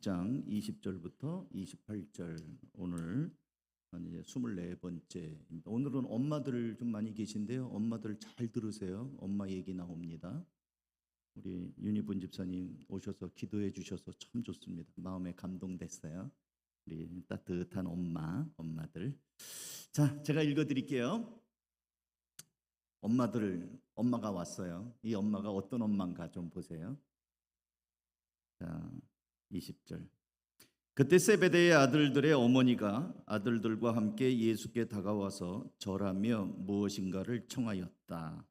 20장 20절부터 28절 오늘 이제 24번째입니다. 오늘은 엄마들 좀 많이 계신데요. 엄마들 잘 들으세요. 엄마 얘기 나옵니다. 우리 윤희분 집사님 오셔서 기도해 주셔서 참 좋습니다. 마음에 감동됐어요. 우리 따뜻한 엄마들. 자, 제가 읽어드릴게요. 엄마가 왔어요. 이 엄마가 어떤 엄마인가 좀 보세요. 자, 20절. 그때 세베대의 아들들의 어머니가 아들들과 함께 예수께 다가와서 절하며 무엇인가를 청하였다.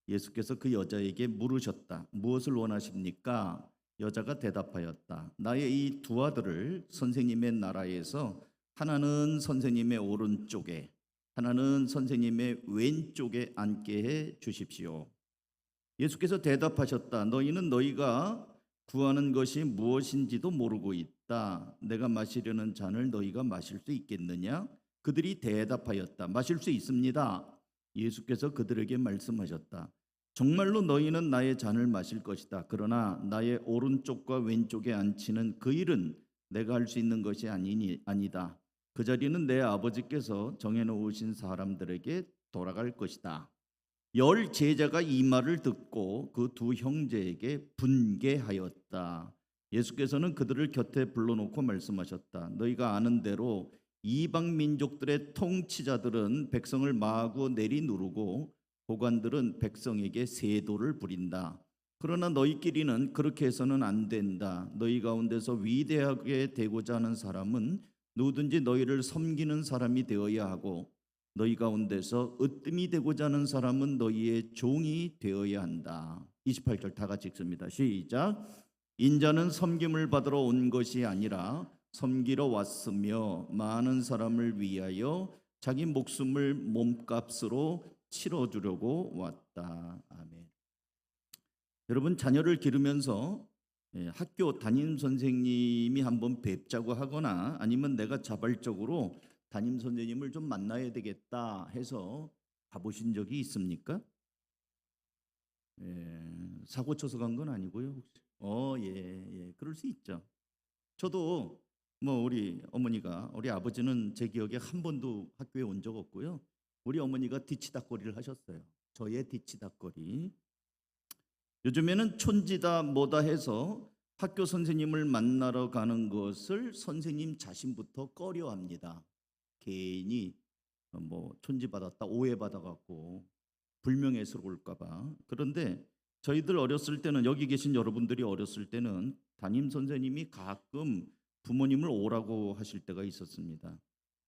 예수께서 그 여자에게 물으셨다. 무엇을 원하십니까? 여자가 대답하였다. 나의 이 두 아들을 선생님의 나라에서 하나는 선생님의 오른쪽에 하나는 선생님의 왼쪽에 앉게 해 주십시오. 예수께서 대답하셨다. 너희는 너희가 구하는 것이 무엇인지도 모르고 있다. 내가 마시려는 잔을 너희가 마실 수 있겠느냐? 그들이 대답하였다. 마실 수 있습니다. 예수께서 그들에게 말씀하셨다. 정말로 너희는 나의 잔을 마실 것이다. 그러나 나의 오른쪽과 왼쪽에 앉히는 그 일은 내가 할 수 있는 것이 아니다. 그 자리는 내 아버지께서 정해놓으신 사람들에게 돌아갈 것이다. 열 제자가 이 말을 듣고 그 두 형제에게 분개하였다. 예수께서는 그들을 곁에 불러놓고 말씀하셨다. 너희가 아는 대로 이방 민족들의 통치자들은 백성을 마구 내리누르고 고관들은 백성에게 세도를 부린다. 그러나 너희끼리는 그렇게 해서는 안 된다. 너희 가운데서 위대하게 되고자 하는 사람은 누구든지 너희를 섬기는 사람이 되어야 하고 너희 가운데서 으뜸이 되고자 하는 사람은 너희의 종이 되어야 한다. 28절 다 같이 읽습니다. 시작. 인자는 섬김을 받으러 온 것이 아니라 섬기러 왔으며 많은 사람을 위하여 자기 목숨을 몸값으로 치러주려고 왔다. 아멘. 여러분, 자녀를 기르면서 학교 담임 선생님이 한번 뵙자고 하거나 아니면 내가 자발적으로 담임 선생님을 좀 만나야 되겠다 해서 가보신 적이 있습니까? 사고 쳐서 간 건 아니고요. 혹시? 예, 그럴 수 있죠. 저도 우리 어머니가 우리 아버지는 제 기억에 한 번도 학교에 온 적 없고요. 우리 어머니가 뒤치다꺼리를 하셨어요. 저의 뒤치다꺼리. 요즘에는 촌지다 뭐다 해서 학교 선생님을 만나러 가는 것을 선생님 자신부터 꺼려합니다. 괜히 촌지받았다 오해받아갖고 불명예스러울까봐. 그런데 저희들 어렸을 때는, 여기 계신 여러분들이 어렸을 때는 담임 선생님이 가끔 부모님을 오라고 하실 때가 있었습니다.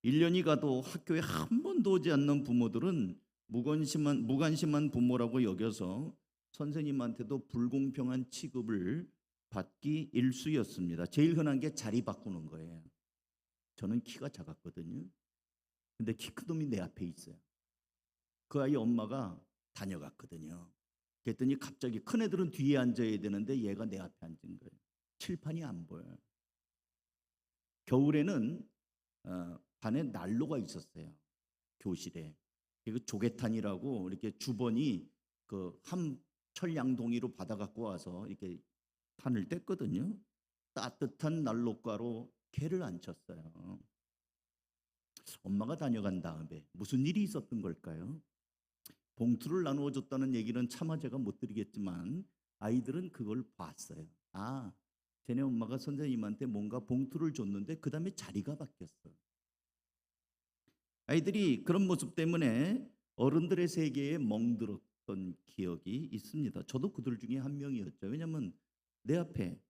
1년이 가도 학교에 한 번도 오지 않는 부모들은 무관심한 부모라고 여겨서 선생님한테도 불공평한 취급을 받기 일쑤였습니다. 제일 흔한 게 자리 바꾸는 거예요. 저는 키가 작았거든요. 근데 키 큰 놈이 내 앞에 있어요. 그 아이 엄마가 다녀갔거든요. 그랬더니 갑자기 큰 애들은 뒤에 앉아야 되는데 얘가 내 앞에 앉은 거예요. 칠판이 안 보여요. 겨울에는 반에 난로가 있었어요. 교실에. 그 조개탄이라고 이렇게 주번이 그 철양동이로 받아갖고 와서 이렇게 탄을 뗐거든요. 따뜻한 난로가로 개를 앉혔어요. 엄마가 다녀간 다음에 무슨 일이 있었던 걸까요? 봉투를 나누어 줬다는 얘기는 차마 제가 못 드리겠지만 아이들은 그걸 봤어요. 아, 쟤네 엄마가 선생님한테 뭔가 봉투를 줬는데 그 다음에 자리가 바뀌었어. 아이들이 그런 모습 때문에 어른들의 세계에 멍들었던 기억이 있습니다. 저도 그들 중에 한 명이었죠. 왜냐하면 내 앞에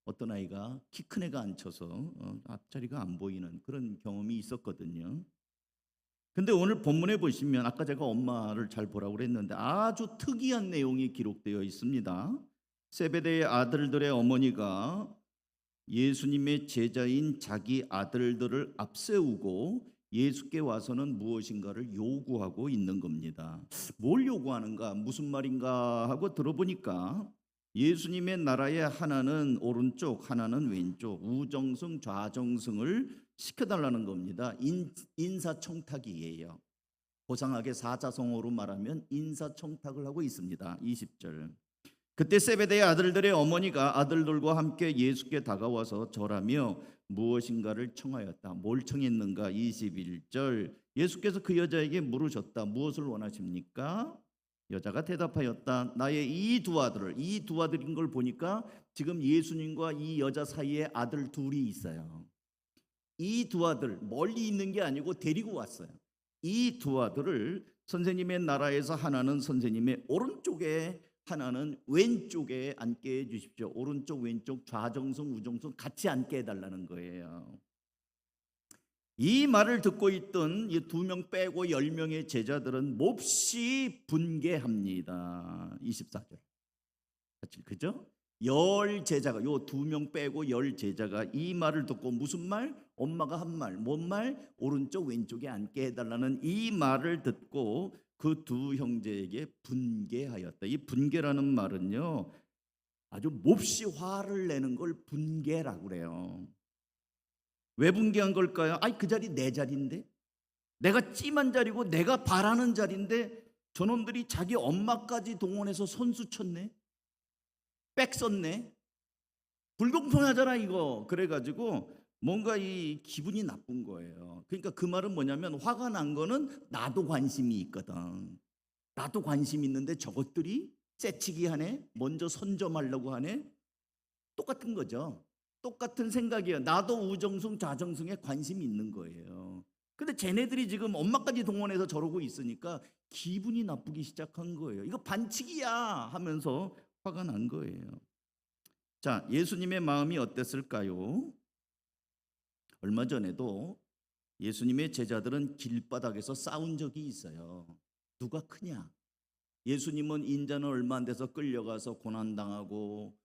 어떤 아이가 키 큰 애가 앉혀서 앞자리가 안 보이는 그런 경험이 있었거든요. 근데 오늘 본문에 보시면 아까 제가 엄마를 잘 보라고 그랬는데 아주 특이한 내용이 기록되어 있습니다. 세베대의 아들들의 어머니가 예수님의 제자인 자기 아들들을 앞세우고 예수께 와서는 무엇인가를 요구하고 있는 겁니다. 뭘 요구하는가, 무슨 말인가 하고 들어보니까 예수님의 나라에 하나는 오른쪽, 하나는 왼쪽, 우정승, 좌정승을 시켜달라는 겁니다. 인사청탁이에요. 고상하게 사자성어로 말하면 인사청탁을 하고 있습니다. 20절. 그때 세베대의 아들들의 어머니가 아들들과 함께 예수께 다가와서 절하며 무엇인가를 청하였다. 뭘 청했는가? 21절. 예수께서 그 여자에게 물으셨다. 무엇을 원하십니까? 여자가 대답하였다. 나의 이 두 아들을, 이 두 아들인 걸 보니까 지금 예수님과 이 여자 사이에 아들 둘이 있어요. 이 두 아들 멀리 있는 게 아니고 데리고 왔어요. 이 두 아들을 선생님의 나라에서 하나는 선생님의 오른쪽에, 하나는 왼쪽에 앉게 해주십시오. 오른쪽 왼쪽 좌정승 우정승 같이 앉게 해달라는 거예요. 이 말을 듣고 있던 이 2명 빼고 10명의 제자들은 몹시 분개합니다. 24절. 그죠? 10제자가, 요 2명 빼고 10제자가 이 말을 듣고 무슨 말? 엄마가 한 말, 뭔 말? 오른쪽 왼쪽에 앉게 해달라는 이 말을 듣고 그 두 형제에게 분개하였다. 이 분개라는 말은요, 아주 몹시 화를 내는 걸 분개라고 그래요. 왜 분개한 걸까요? 아이, 그 자리 내 자리인데, 내가 찜한 자리고 내가 바라는 자리인데 저놈들이 자기 엄마까지 동원해서 선수 쳤네, 백 썼네, 불공평하잖아 이거. 그래가지고 뭔가 이 기분이 나쁜 거예요. 그러니까 그 말은 뭐냐면, 화가 난 거는 나도 관심이 있거든, 나도 관심 있는데 저것들이 째치기 하네, 먼저 선점하려고 하네. 똑같은 거죠. 똑같은 생각이에요. 나도 우정승 좌정승에 관심이 있는 거예요. 근데 쟤네들이 지금 엄마까지 동원해서 저러고 있으니까 기분이 나쁘기 시작한 거예요. 이거 반칙이야 하면서 화가 난 거예요. 자, 예수님의 마음이 어땠을까요? 얼마 전에도 예수님의 제자들은 길바닥에서 싸운 적이 있어요. 누가 크냐? 예수님은 인자는 얼마 안 돼서 끌려가서 고난당하고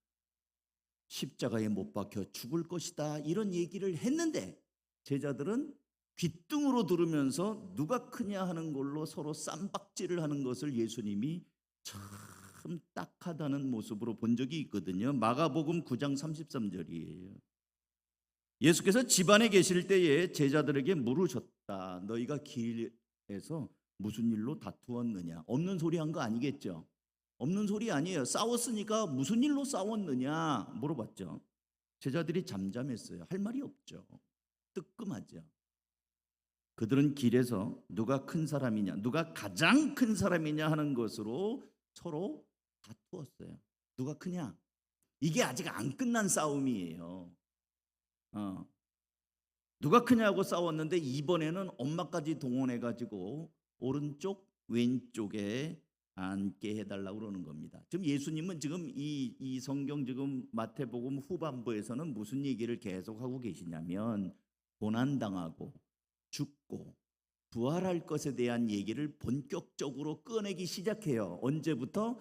십자가에 못 박혀 죽을 것이다, 이런 얘기를 했는데 제자들은 귓등으로 들으면서 누가 크냐 하는 걸로 서로 쌈박질을 하는 것을 예수님이 참 딱하다는 모습으로 본 적이 있거든요. 마가복음 9장 33절이에요. 예수께서 집안에 계실 때에 제자들에게 물으셨다. 너희가 길에서 무슨 일로 다투었느냐? 없는 소리 한 거 아니겠죠? 없는 소리 아니에요. 싸웠으니까 무슨 일로 싸웠느냐 물어봤죠. 제자들이 잠잠했어요. 할 말이 없죠. 뜨끔하죠. 그들은 길에서 누가 큰 사람이냐, 누가 가장 큰 사람이냐 하는 것으로 서로 다투었어요. 누가 크냐? 이게 아직 안 끝난 싸움이에요. 누가 크냐고 싸웠는데 이번에는 엄마까지 동원해가지고 오른쪽 왼쪽에 앉게 해달라고 그러는 겁니다. 지금 예수님은 지금 이 성경 지금 마태복음 후반부에서는 무슨 얘기를 계속하고 계시냐면, 고난당하고 죽고 부활할 것에 대한 얘기를 본격적으로 꺼내기 시작해요. 언제부터?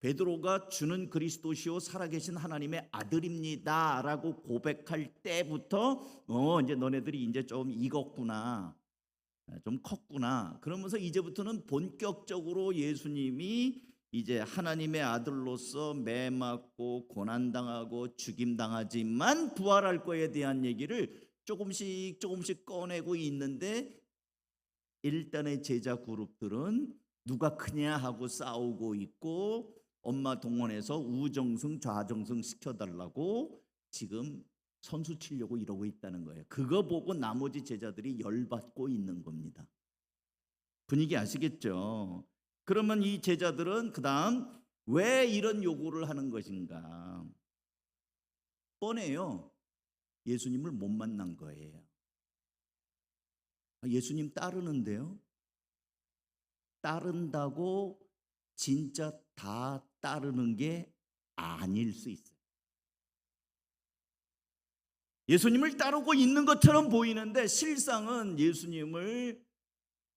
베드로가 주는 그리스도시요 살아계신 하나님의 아들입니다라고 고백할 때부터 이제 너네들이 이제 좀 익었구나, 좀 컸구나, 그러면서 이제부터는 본격적으로 예수님이 이제 하나님의 아들로서 매 맞고 고난당하고 죽임당하지만 부활할 거에 대한 얘기를 조금씩 조금씩 꺼내고 있는데, 일단의 제자 그룹들은 누가 크냐 하고 싸우고 있고 엄마 동원해서 우정승 좌정승 시켜달라고 지금 선수 치려고 이러고 있다는 거예요. 그거 보고 나머지 제자들이 열받고 있는 겁니다. 분위기 아시겠죠? 그러면 이 제자들은 그 다음 왜 이런 요구를 하는 것인가? 뻔해요. 예수님을 못 만난 거예요. 예수님 따르는데요, 따른다고 진짜 다 따르는 게 아닐 수 있어요. 예수님을 따르고 있는 것처럼 보이는데 실상은 예수님을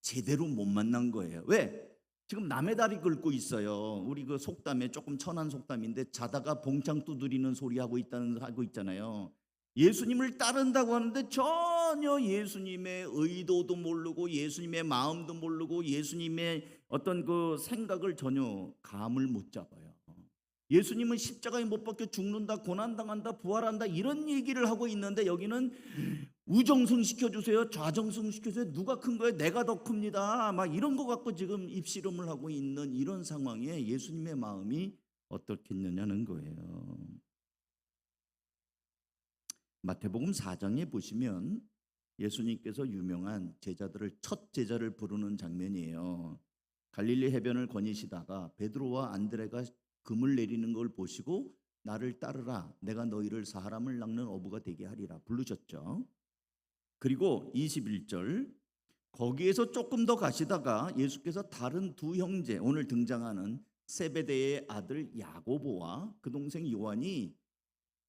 제대로 못 만난 거예요. 왜? 지금 남의 다리 긁고 있어요. 우리 그 속담에 조금 천한 속담인데, 자다가 봉창 두드리는 소리 하고 있잖아요. 예수님을 따른다고 하는데 전혀 예수님의 의도도 모르고 예수님의 마음도 모르고 예수님의 어떤 그 생각을 전혀 감을 못 잡아요. 예수님은 십자가에 못 박혀 죽는다, 고난당한다, 부활한다, 이런 얘기를 하고 있는데 여기는 우정승 시켜주세요, 좌정승 시켜주세요, 누가 큰 거예요, 내가 더 큽니다, 막 이런 거 갖고 지금 입씨름을 하고 있는 이런 상황에 예수님의 마음이 어떻겠느냐는 거예요. 마태복음 4장에 보시면 예수님께서 유명한 제자들을 첫 제자를 부르는 장면이에요. 갈릴리 해변을 거니시다가 베드로와 안드레가 금을 내리는 걸 보시고 나를 따르라, 내가 너희를 사람을 낚는 어부가 되게 하리라 부르셨죠. 그리고 21절, 거기에서 조금 더 가시다가 예수께서 다른 두 형제, 오늘 등장하는 세베대의 아들 야고보와 그 동생 요한이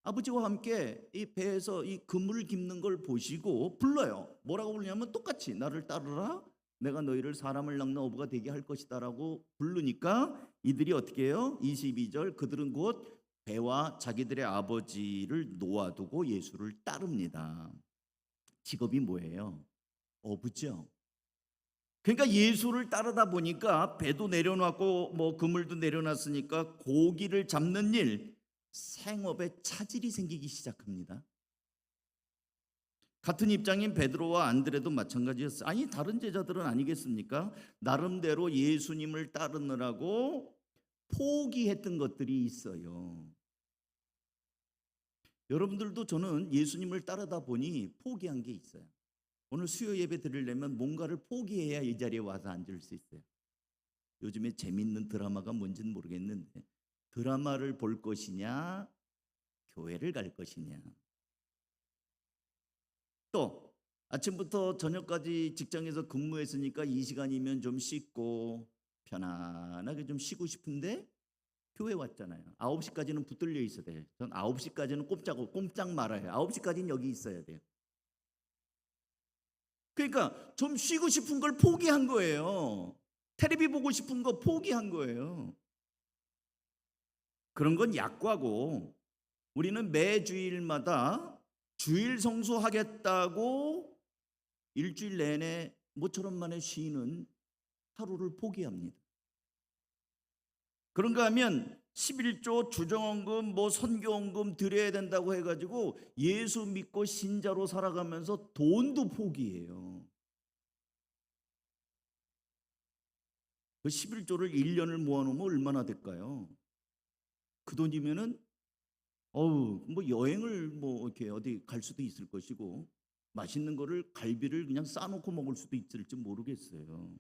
아버지와 함께 이 배에서 이 그물을 깁는 걸 보시고 불러요. 뭐라고 부르냐면 똑같이 나를 따르라, 내가 너희를 사람을 낚는 어부가 되게 할 것이다라고 부르니까 이들이 어떻게 해요? 22절, 그들은 곧 배와 자기들의 아버지를 놓아두고 예수를 따릅니다. 직업이 뭐예요? 어부죠. 그러니까 예수를 따르다 보니까 배도 내려놨고 뭐 그물도 내려놨으니까 고기를 잡는 일, 생업에 차질이 생기기 시작합니다. 같은 입장인 베드로와 안드레도 마찬가지였어요. 아니 다른 제자들은 아니겠습니까? 나름대로 예수님을 따르느라고 포기했던 것들이 있어요. 여러분들도 저는 예수님을 따르다 보니 포기한 게 있어요. 오늘 수요 예배 드리려면 뭔가를 포기해야 이 자리에 와서 앉을 수 있어요. 요즘에 재밌는 드라마가 뭔지는 모르겠는데 드라마를 볼 것이냐 교회를 갈 것이냐, 또 아침부터 저녁까지 직장에서 근무했으니까 이 시간이면 좀 씻고 편안하게 좀 쉬고 싶은데 교회 왔잖아요. 9시까지는 붙들려 있어야 돼요. 전 9시까지는 꼼짝 말아요. 9시까지는 여기 있어야 돼요. 그러니까 좀 쉬고 싶은 걸 포기한 거예요. 텔레비 보고 싶은 거 포기한 거예요. 그런 건 약과고, 우리는 매 주일마다 주일 성수하겠다고 일주일 내내 모처럼 만에 쉬는 하루를 포기합니다. 그런가 하면 11조 주정원금 뭐 선교원금 드려야 된다고 해가지고 예수 믿고 신자로 살아가면서 돈도 포기해요. 그 11조를 1년을 모아놓으면 얼마나 될까요? 그 돈이면은 뭐 여행을 뭐 이렇게 어디 갈 수도 있을 것이고 맛있는 거를 갈비를 그냥 싸놓고 먹을 수도 있을지 모르겠어요.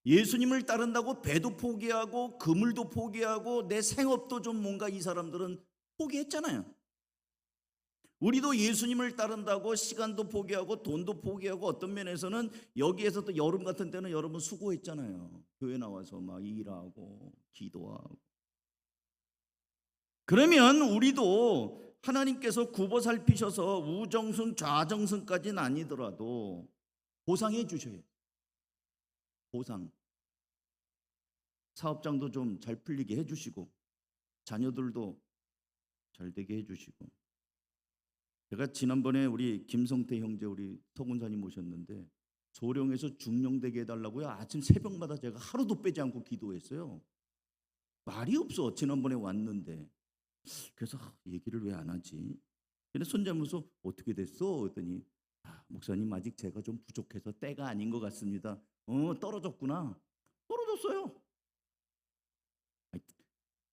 예수님을 따른다고 배도 포기하고 그물도 포기하고 내 생업도 좀 뭔가 이 사람들은 포기했잖아요. 우리도 예수님을 따른다고 시간도 포기하고 돈도 포기하고 어떤 면에서는 여기에서 또 여름 같은 때는 여러분 수고했잖아요. 교회 나와서 막 일하고 기도하고. 그러면 우리도 하나님께서 굽어 살피셔서 우정승 좌정승까지는 아니더라도 보상해 주셔요. 보상. 사업장도 좀 잘 풀리게 해주시고 자녀들도 잘 되게 해주시고. 제가 지난번에 우리 김성태 형제 우리 서군사님 모셨는데 소령에서 중령되게 해달라고요. 아침 새벽마다 제가 하루도 빼지 않고 기도했어요. 말이 없어. 지난번에 왔는데. 그래서 얘기를 왜 안 하지? 근데 손잡으면서 어떻게 됐어? 그랬더니 목사님 아직 제가 좀 부족해서 때가 아닌 것 같습니다. 떨어졌구나. 떨어졌어요.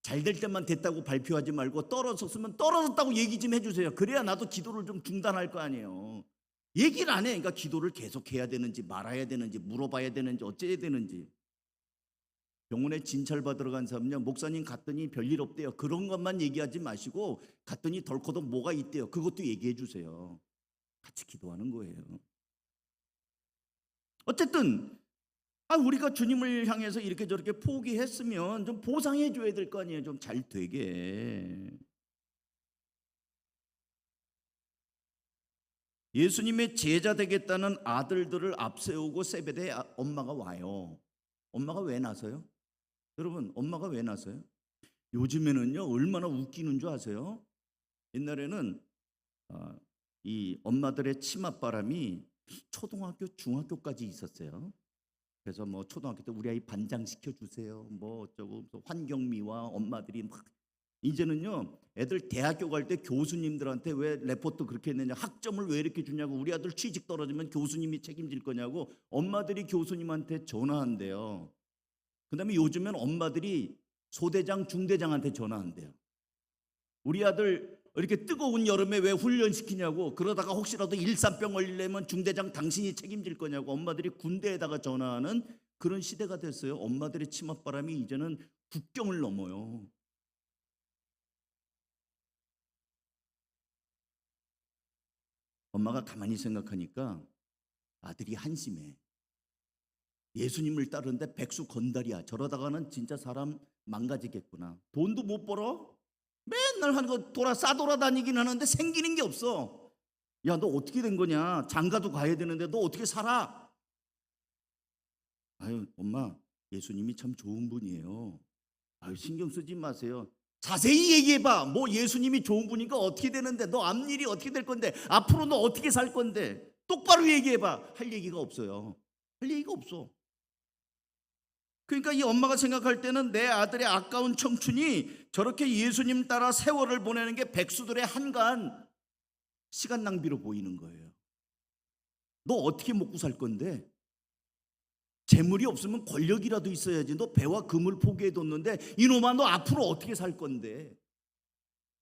잘 될 때만 됐다고 발표하지 말고 떨어졌으면 떨어졌다고 얘기 좀 해주세요. 그래야 나도 기도를 좀 중단할 거 아니에요. 얘기를 안 해. 그러니까 기도를 계속 해야 되는지 말아야 되는지 물어봐야 되는지 어째야 되는지. 병원에 진찰받으러 간 사람은요, 목사님 갔더니 별일 없대요. 그런 것만 얘기하지 마시고 갔더니 덜커덕 뭐가 있대요. 그것도 얘기해 주세요. 같이 기도하는 거예요. 어쨌든 우리가 주님을 향해서 이렇게 저렇게 포기했으면 좀 보상해 줘야 될 거 아니에요. 좀 잘 되게. 예수님의 제자 되겠다는 아들들을 앞세우고 세베대의 엄마가 와요. 엄마가 왜 나서요? 여러분, 엄마가 왜 나서요? 요즘에는요 얼마나 웃기는 줄 아세요? 옛날에는 이 엄마들의 치맛바람이 초등학교, 중학교까지 있었어요. 그래서 뭐 초등학교 때 우리 아이 반장 시켜주세요. 뭐 어쩌고 환경미와 엄마들이 막. 이제는요 애들 대학교 갈 때 교수님들한테 왜 레포트 그렇게 했느냐, 학점을 왜 이렇게 주냐고, 우리 아들 취직 떨어지면 교수님이 책임질 거냐고 엄마들이 교수님한테 전화한대요. 그다음에 요즘엔 엄마들이 소대장, 중대장한테 전화한대요. 우리 아들 이렇게 뜨거운 여름에 왜 훈련시키냐고, 그러다가 혹시라도 일산병 걸리려면 중대장 당신이 책임질 거냐고 엄마들이 군대에다가 전화하는 그런 시대가 됐어요. 엄마들의 치맛바람이 이제는 국경을 넘어요. 엄마가 가만히 생각하니까 아들이 한심해. 예수님을 따르는데 백수 건달이야. 저러다가는 진짜 사람 망가지겠구나. 돈도 못 벌어? 맨날 하는 거 싸돌아다니긴 하는데 생기는 게 없어. 야, 너 어떻게 된 거냐? 장가도 가야 되는데 너 어떻게 살아? 아유, 엄마, 예수님이 참 좋은 분이에요. 아유, 신경 쓰지 마세요. 자세히 얘기해봐. 뭐 예수님이 좋은 분이니까 어떻게 되는데, 너 앞일이 어떻게 될 건데, 앞으로 너 어떻게 살 건데, 똑바로 얘기해봐. 할 얘기가 없어요. 할 얘기가 없어. 그러니까 이 엄마가 생각할 때는 내 아들의 아까운 청춘이 저렇게 예수님 따라 세월을 보내는 게 백수들의 한가한 시간 낭비로 보이는 거예요. 너 어떻게 먹고 살 건데? 재물이 없으면 권력이라도 있어야지. 너 배와 금을 포기해뒀는데 이놈아, 너 앞으로 어떻게 살 건데?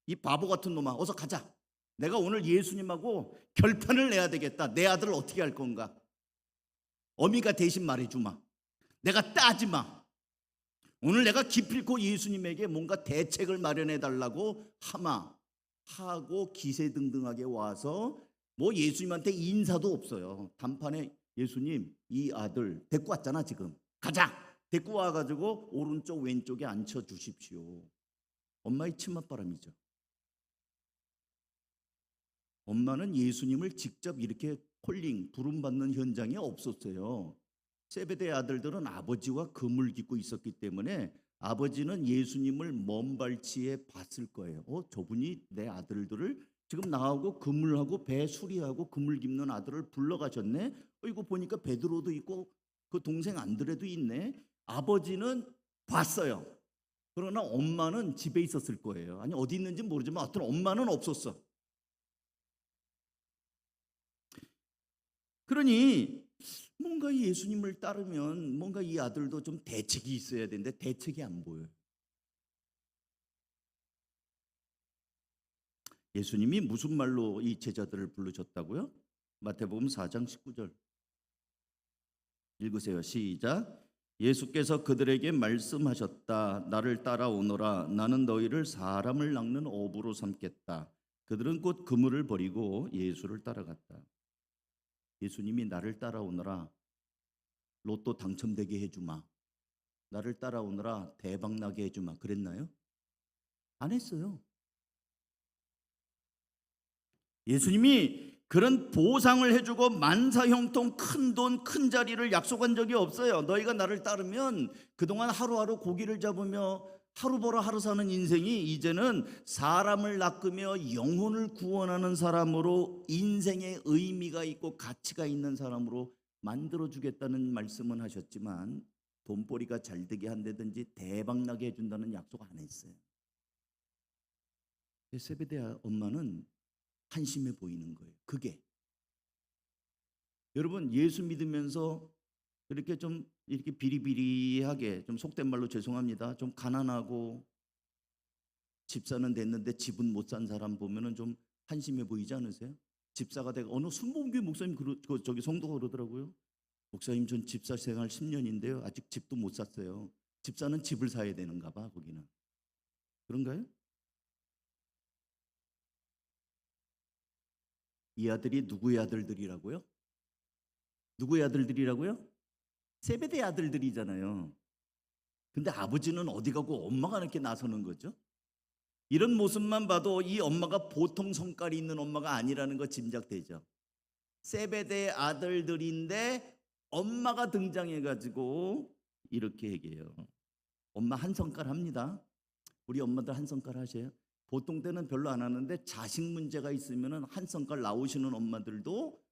이 바보 같은 놈아, 어서 가자. 내가 오늘 예수님하고 결판을 내야 되겠다. 내 아들을 어떻게 할 건가? 어미가 대신 말해주마. 내가 따지마. 오늘 내가 기필코 예수님에게 뭔가 대책을 마련해 달라고 하고 기세등등하게 와서 뭐 예수님한테 인사도 없어요. 단판에 예수님, 이 아들 데리고 왔잖아. 지금 가자. 데리고 와가지고 오른쪽 왼쪽에 앉혀주십시오. 엄마의 치맛바람이죠. 엄마는 예수님을 직접 이렇게 부름받는 현장이 없었어요. 세베대의 아들들은 아버지와 금을 깃고 있었기 때문에 아버지는 예수님을 먼 발치에 봤을 거예요. 저분이 내 아들들을 지금 나하고 그물하고 배 수리하고 그물 깁는 아들을 불러가셨네. 이거 보니까 베드로도 있고 그 동생 안드레도 있네. 아버지는 봤어요. 그러나 엄마는 집에 있었을 거예요. 아니, 어디 있는지 모르지만 어떤 엄마는 없었어. 그러니 뭔가 예수님을 따르면 뭔가 이 아들도 좀 대책이 있어야 되는데 대책이 안 보여요. 예수님이 무슨 말로 이 제자들을 부르셨다고요? 마태복음 4장 19절 읽으세요. 시작. 예수께서 그들에게 말씀하셨다. 나를 따라오너라. 나는 너희를 사람을 낚는 어부로 삼겠다. 그들은 곧 그물을 버리고 예수를 따라갔다. 예수님이 나를 따라오너라. 로또 당첨되게 해주마. 나를 따라오너라. 대박나게 해주마. 그랬나요? 안 했어요. 예수님이 그런 보상을 해주고 만사형통 큰 돈, 큰 자리를 약속한 적이 없어요. 너희가 나를 따르면 그동안 하루하루 고기를 잡으며 하루 벌어 하루 사는 인생이 이제는 사람을 낚으며 영혼을 구원하는 사람으로 인생의 의미가 있고 가치가 있는 사람으로 만들어주겠다는 말씀은 하셨지만 돈벌이가 잘 되게 한다든지 대박나게 해준다는 약속 안 했어요. 세베대 엄마는 한심해 보이는 거예요. 그게 여러분, 예수 믿으면서 이렇게 좀 이렇게 비리비리하게, 좀 속된 말로 죄송합니다, 좀 가난하고 집사는 됐는데 집은 못 산 사람 보면은 좀 한심해 보이지 않으세요? 집사가 되고 어느 순복음교회 목사님 저기 성도가 그러더라고요. 목사님, 전 집사 생활 10년인데요 아직 집도 못 샀어요. 집사는 집을 사야 되는가 봐. 거기는 그런가요? 이 아들이 누구의 아들들이라고요? 누구의 아들들이라고요? 세베대 아들들이잖아요. 근데 아버지는 어디 가고 엄마가 이렇게 나서는 거죠? 이런 모습만 봐도 이 엄마가 보통 성깔이 있는 엄마가 아니라는 거 짐작되죠. 세베대 아들들인데 엄마가 등장해가지고 이렇게 얘기해요. 엄마 한 성깔 합니다. 우리 엄마들 한 성깔 하세요. 보통 때는 별로 안 하는데 자식 문제가 있으면 한 성깔 나오시는 엄마들도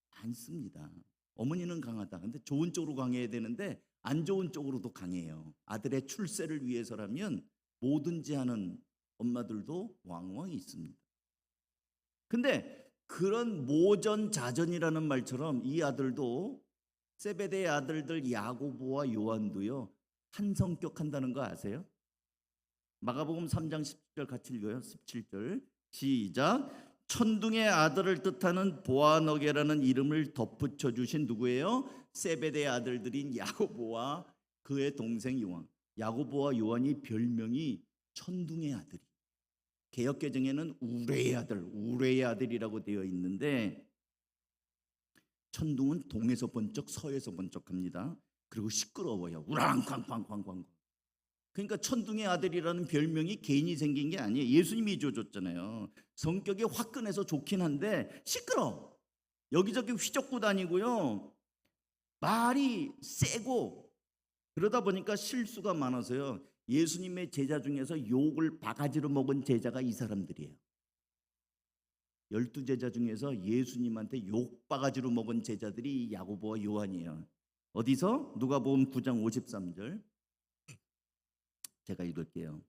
많습니다. 어머니는 강하다. 근데 좋은 쪽으로 강해야 되는데 안 좋은 쪽으로도 강해요. 아들의 출세를 위해서라면 뭐든지 하는 엄마들도 왕왕 있습니다. 근데 그런 모전자전이라는 말처럼 이 아들도 세베대의 아들들 야고보와 요한도요, 한 성격 한다는 거 아세요? 마가복음 3장 17절 같이 읽어요. 17절 시작. 천둥의 아들을 뜻하는 보아너게라는 이름을 덧붙여 주신 누구예요? 세베대의 아들들인 야고보와 그의 동생 요한. 야고보와 요한이 별명이 천둥의 아들이. 개역개정에는 우레의 아들이라고 되어 있는데, 천둥은 동에서 번쩍 서에서 번쩍합니다. 그리고 시끄러워요. 우랑쾅쾅쾅쾅. 그러니까 천둥의 아들이라는 별명이 개인이 생긴 게 아니에요. 예수님이 줘줬잖아요. 성격이 화끈해서 좋긴 한데 시끄러워. 여기저기 휘젓고 다니고요. 말이 세고, 그러다 보니까 실수가 많아서요. 예수님의 제자 중에서 욕을 바가지로 먹은 제자가 이 사람들이에요. 12제자 중에서 예수님한테 욕 바가지로 먹은 제자들이 야고보와 요한이에요. 어디서? 누가복음 9장 53절 제가 읽을게요.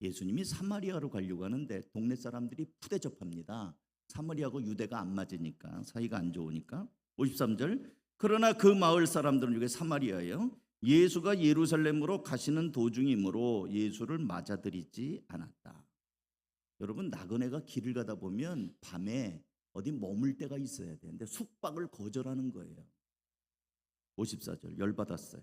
예수님이 사마리아로 가려고 하는데 동네 사람들이 푸대접합니다. 사마리아하고 유대가 안 맞으니까, 사이가 안 좋으니까. 53절 그러나 그 마을 사람들은, 이게 사마리아예요, 예수가 예루살렘으로 가시는 도중이므로 예수를 맞아들이지 않았다. 여러분, 나그네가 길을 가다 보면 밤에 어디 머물 때가 있어야 되는데 숙박을 거절하는 거예요. 54절 열받았어요.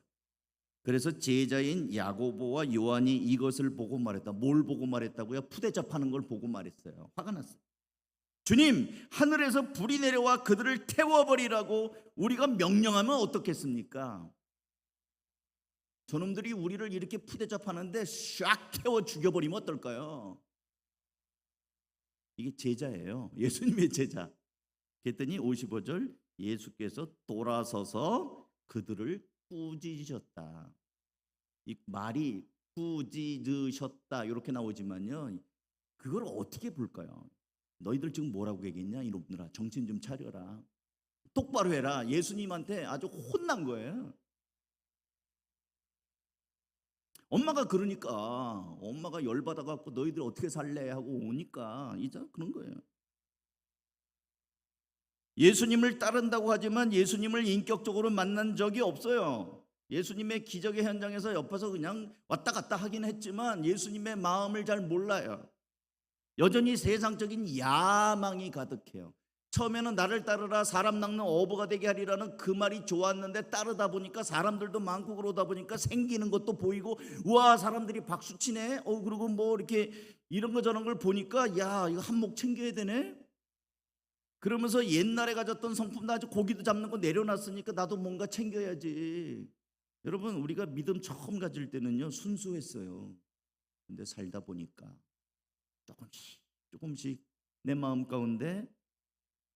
그래서 제자인 야고보와 요한이 이것을 보고 말했다. 뭘 보고 말했다고요? 푸대접하는 걸 보고 말했어요. 화가 났어요. 주님, 하늘에서 불이 내려와 그들을 태워버리라고 우리가 명령하면 어떻겠습니까? 저놈들이 우리를 이렇게 푸대접하는데 샥 태워 죽여버리면 어떨까요? 이게 제자예요. 예수님의 제자. 그랬더니 55절 예수께서 돌아서서 그들을 꾸짖으셨다. 이 말이 꾸짖으셨다 이렇게 나오지만요, 그걸 어떻게 볼까요? 너희들 지금 뭐라고 얘기했냐? 이놈들아, 정신 좀 차려라, 똑바로 해라. 예수님한테 아주 혼난 거예요. 엄마가 그러니까, 엄마가 열받아 갖고 너희들 어떻게 살래 하고 오니까 이제 그런 거예요. 예수님을 따른다고 하지만 예수님을 인격적으로 만난 적이 없어요. 예수님의 기적의 현장에서 옆에서 그냥 왔다 갔다 하긴 했지만 예수님의 마음을 잘 몰라요. 여전히 세상적인 야망이 가득해요. 처음에는 나를 따르라 사람 낚는 어부가 되게 하리라는 그 말이 좋았는데, 따르다 보니까 사람들도 많고 그러다 보니까 생기는 것도 보이고, 와 사람들이 박수치네, 그리고 뭐 이렇게 이런 거 저런 걸 보니까 야 이거 한몫 챙겨야 되네. 그러면서 옛날에 가졌던 성품도, 아주 고기도 잡는 거 내려놨으니까 나도 뭔가 챙겨야지. 여러분, 우리가 믿음 처음 가질 때는요 순수했어요. 근데 살다 보니까 조금씩 내 마음 가운데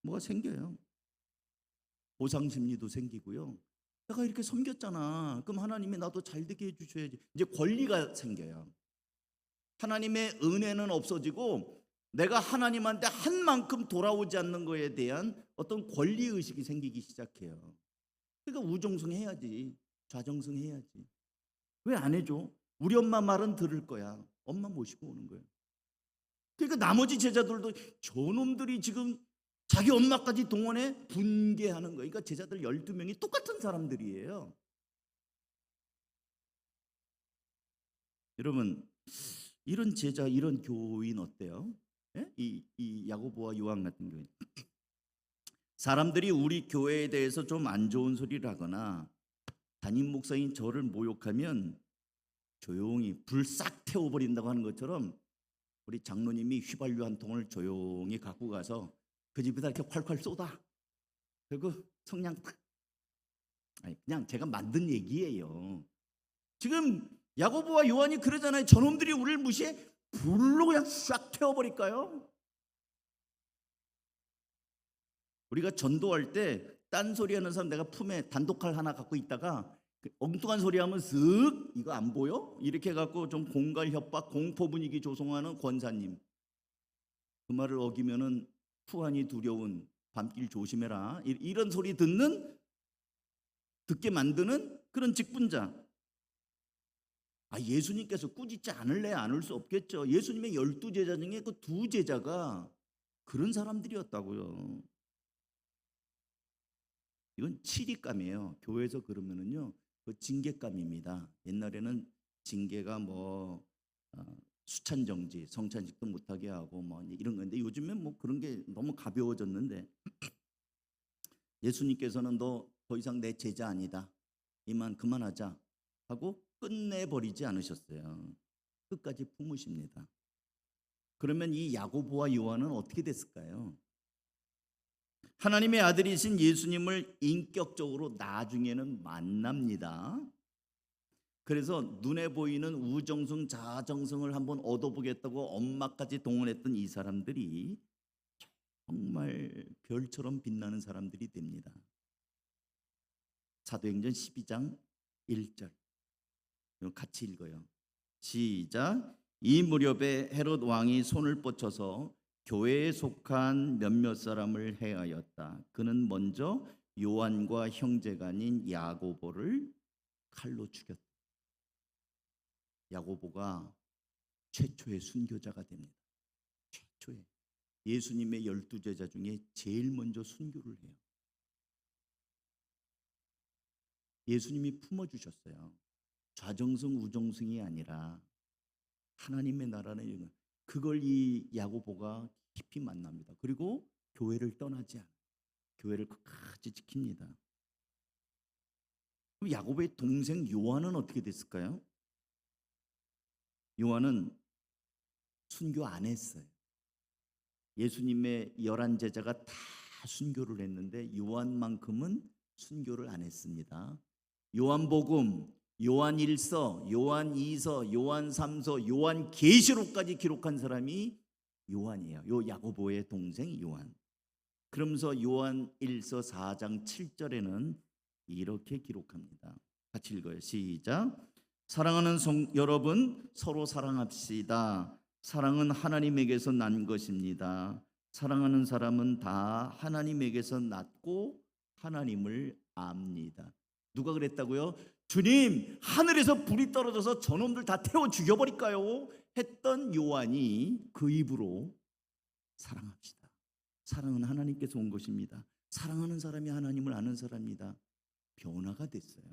뭐가 생겨요. 보상심리도 생기고요. 내가 이렇게 섬겼잖아, 그럼 하나님이 나도 잘 되게 해주셔야지. 이제 권리가 생겨요. 하나님의 은혜는 없어지고 내가 하나님한테 한 만큼 돌아오지 않는 거에 대한 어떤 권리의식이 생기기 시작해요. 그러니까 우정숭 해야지, 좌정숭 해야지. 왜 안 해줘? 우리 엄마 말은 들을 거야. 엄마 모시고 오는 거예요. 그러니까 나머지 제자들도 저놈들이 지금 자기 엄마까지 동원해 분개하는 거예요. 그러니까 제자들 12명이 똑같은 사람들이에요. 여러분, 이런 제자, 이런 교인 어때요? 예? 이 야고보와 요한 같은 교인. 사람들이 우리 교회에 대해서 좀 안 좋은 소리를 하거나 담임 목사인 저를 모욕하면 조용히 불 싹 태워버린다고 하는 것처럼, 우리 장로님이 휘발유 한 통을 조용히 갖고 가서 그 집에다 이렇게 콸콸 쏟아. 그리고 성냥 탁. 아니, 그냥 제가 만든 얘기예요. 지금 야고보와 요한이 그러잖아요. 저놈들이 우리를 무시해? 불로 그냥 싹 태워버릴까요? 우리가 전도할 때 딴소리 하는 사람, 내가 품에 단독칼 하나 갖고 있다가 엉뚱한 소리 하면 쓱, 이거 안 보여? 이렇게 갖고 좀 공갈 협박, 공포 분위기 조성하는 권사님, 그 말을 어기면은 후환이 두려운 밤길 조심해라, 이런 소리 듣게 만드는 그런 직분자. 예수님께서 꾸짖지 않을래? 않을 수 없겠죠. 예수님의 12제자 중에 그 2제자가 그런 사람들이었다고요. 이건 치리감이에요. 교회에서 그러면은요, 그 징계감입니다. 옛날에는 징계가 뭐 수찬정지, 성찬식도 못하게 하고 뭐 이런 건데 요즘엔 뭐 그런 게 너무 가벼워졌는데 예수님께서는 너 더 이상 내 제자 아니다. 이만 그만하자 하고 끝내버리지 않으셨어요. 끝까지 품으십니다. 그러면 이 야고보와 요한은 어떻게 됐을까요? 하나님의 아들이신 예수님을 인격적으로 나중에는 만납니다. 그래서 눈에 보이는 우정성, 자정성을 한번 얻어보겠다고 엄마까지 동원했던 이 사람들이 정말 별처럼 빛나는 사람들이 됩니다. 사도행전 12장 1절 같이 읽어요. 시작. 이 무렵에 헤롯 왕이 손을 뻗쳐서 교회에 속한 몇몇 사람을 해하였다. 그는 먼저 요한과 형제가 아닌 야고보를 칼로 죽였다. 야고보가 최초의 순교자가 됩니다. 최초의 예수님의 12제자 중에 제일 먼저 순교를 해요. 예수님이 품어주셨어요. 좌정성 우정성이 아니라 하나님의 나라는 그걸 이 야고보가 깊이 만납니다. 그리고 교회를 떠나지 않아요. 교회를 끝까지 지킵니다. 그럼 야고보의 동생 요한은 어떻게 됐을까요? 요한은 순교 안 했어요. 예수님의 11제자가 다 순교를 했는데 요한만큼은 순교를 안 했습니다. 요한복음, 요한1서, 요한2서, 요한3서, 요한계시록까지 기록한 사람이 요한이에요. 요 야고보의 동생 요한. 그러면서 요한1서 4장 7절에는 이렇게 기록합니다. 같이 읽어요. 시작. 사랑하는 여러분, 서로 사랑합시다. 사랑은 하나님에게서 난 것입니다. 사랑하는 사람은 다 하나님에게서 났고 하나님을 압니다. 누가 그랬다고요? 주님, 하늘에서 불이 떨어져서 저놈들 다 태워 죽여버릴까요? 했던 요한이 그 입으로 사랑합시다. 사랑은 하나님께서 온 것입니다. 사랑하는 사람이 하나님을 아는 사람입니다. 변화가 됐어요.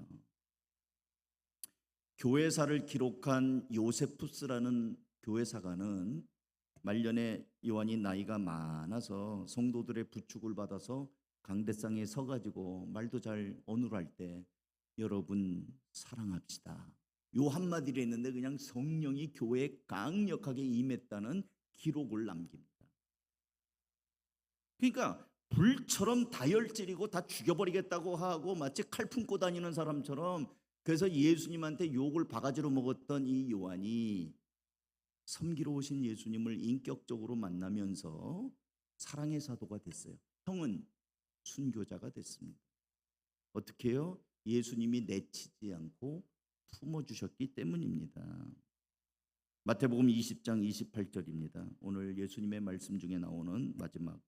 교회사를 기록한 요세푸스라는 교회사가는 말년에 요한이 나이가 많아서 성도들의 부축을 받아서 강대상에 서가지고 말도 잘 어눌할 때 여러분 사랑합시다. 요 한마디를 했는데 그냥 성령이 교회에 강력하게 임했다는 기록을 남깁니다. 그러니까 불처럼 다혈질이고 다 죽여버리겠다고 하고 마치 칼 품고 다니는 사람처럼 그래서 예수님한테 욕을 바가지로 먹었던 이 요한이 섬기러 오신 예수님을 인격적으로 만나면서 사랑의 사도가 됐어요. 형은 순교자가 됐습니다. 어떻게 해요? 예수님이 내치지 않고 품어주셨기 때문입니다. 마태복음 20장 28절입니다. 오늘 예수님의 말씀 중에 나오는 마지막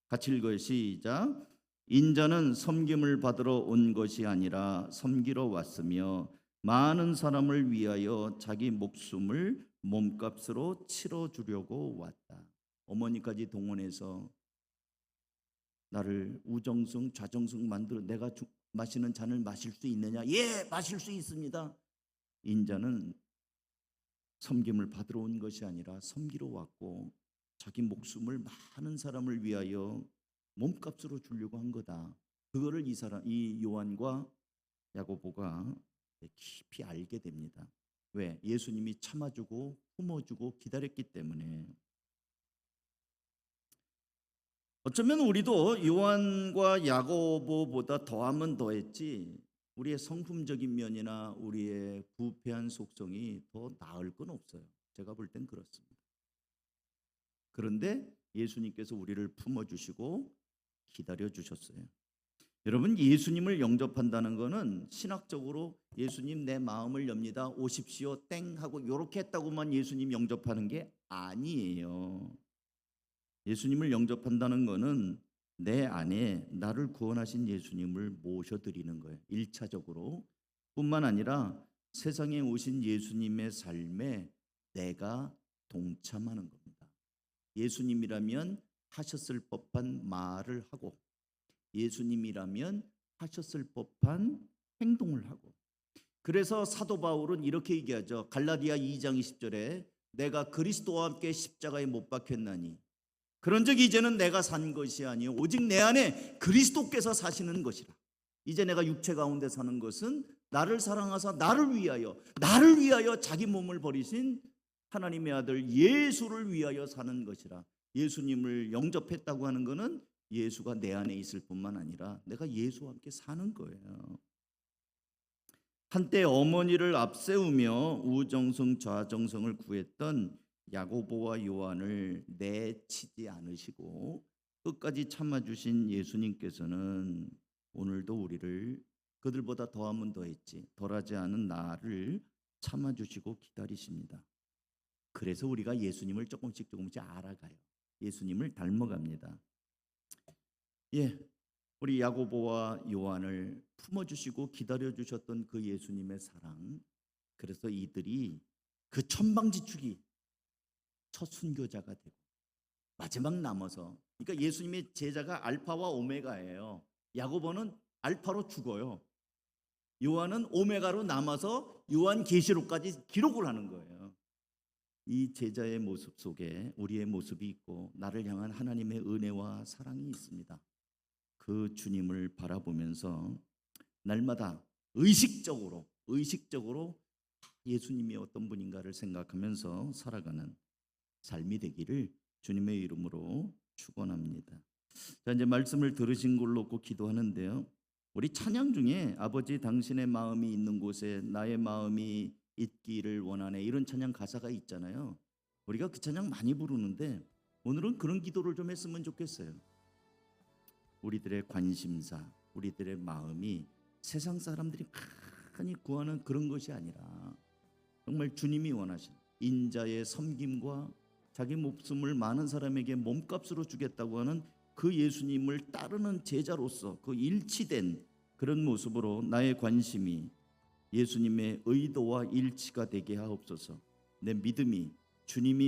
같이 읽어요. 시작. 인자는 섬김을 받으러 온 것이 아니라 섬기러 왔으며 많은 사람을 위하여 자기 목숨을 몸값으로 치러주려고 왔다. 어머니까지 동원해서 나를 우정성 좌정성 만들어 내가 마시는 잔을 마실 수 있느냐? 예, 마실 수 있습니다. 인자는 섬김을 받으러 온 것이 아니라 섬기러 왔고 자기 목숨을 많은 사람을 위하여 몸값으로 주려고 한 거다. 그거를 이 요한과 야고보가 깊이 알게 됩니다. 왜? 예수님이 참아주고 품어주고 기다렸기 때문에. 어쩌면 우리도 요한과 야고보보다 더하면 더했지 우리의 성품적인 면이나 우리의 부패한 속성이 더 나을 건 없어요. 제가 볼 땐 그렇습니다. 그런데 예수님께서 우리를 품어주시고 기다려주셨어요. 여러분, 예수님을 영접한다는 것은 신학적으로 예수님 내 마음을 엽니다. 오십시오 땡 하고 이렇게 했다고만 예수님 영접하는 게 아니에요. 예수님을 영접한다는 것은 내 안에 나를 구원하신 예수님을 모셔드리는 거예요. 1차적으로 뿐만 아니라 세상에 오신 예수님의 삶에 내가 동참하는 겁니다. 예수님이라면 하셨을 법한 말을 하고 예수님이라면 하셨을 법한 행동을 하고 그래서 사도 바울은 이렇게 얘기하죠. 갈라디아 2장 20절에 내가 그리스도와 함께 십자가에 못 박혔나니 그런즉 이제는 내가 산 것이 아니요 오직 내 안에 그리스도께서 사시는 것이라. 이제 내가 육체 가운데 사는 것은 나를 사랑하사 나를 위하여 자기 몸을 버리신 하나님의 아들 예수를 위하여 사는 것이라. 예수님을 영접했다고 하는 것은 예수가 내 안에 있을 뿐만 아니라 내가 예수와 함께 사는 거예요. 한때 어머니를 앞세우며 우정성 좌정성을 구했던 야고보와 요한을 내치지 않으시고 끝까지 참아주신 예수님께서는 오늘도 우리를 그들보다 더하면 더했지 덜하지 않은 나를 참아주시고 기다리십니다. 그래서 우리가 예수님을 조금씩 알아가요. 예수님을 닮아갑니다. 우리 야고보와 요한을 품어주시고 기다려주셨던 그 예수님의 사랑, 그래서 이들이 그 천방지축이 첫 순교자가 되고 마지막 남아서, 그러니까 예수님의 제자가 알파와 오메가예요. 야고보는 알파로 죽어요. 요한은 오메가로 남아서 요한계시록까지 기록을 하는 거예요. 이 제자의 모습 속에 우리의 모습이 있고 나를 향한 하나님의 은혜와 사랑이 있습니다. 그 주님을 바라보면서 날마다 의식적으로 예수님이 어떤 분인가를 생각하면서 살아가는 삶이 되기를 주님의 이름으로 축원합니다. 자, 이제 말씀을 들으신 걸로 꼭 기도하는데요. 우리 찬양 중에 아버지 당신의 마음이 있는 곳에 나의 마음이 있기를 원하네, 이런 찬양 가사가 있잖아요. 우리가 그 찬양 많이 부르는데 오늘은 그런 기도를 좀 했으면 좋겠어요. 우리들의 관심사, 우리들의 마음이 세상 사람들이 많이 구하는 그런 것이 아니라 정말 주님이 원하신 인자의 섬김과 자기 목숨을 많은 사람에게 몸값으로 주겠다고 하는 그 예수님을 따르는 제자로서 그 일치된 그런 모습으로 나의 관심이 예수님의 의도와 일치가 되게 하옵소서. 내 믿음이 주님이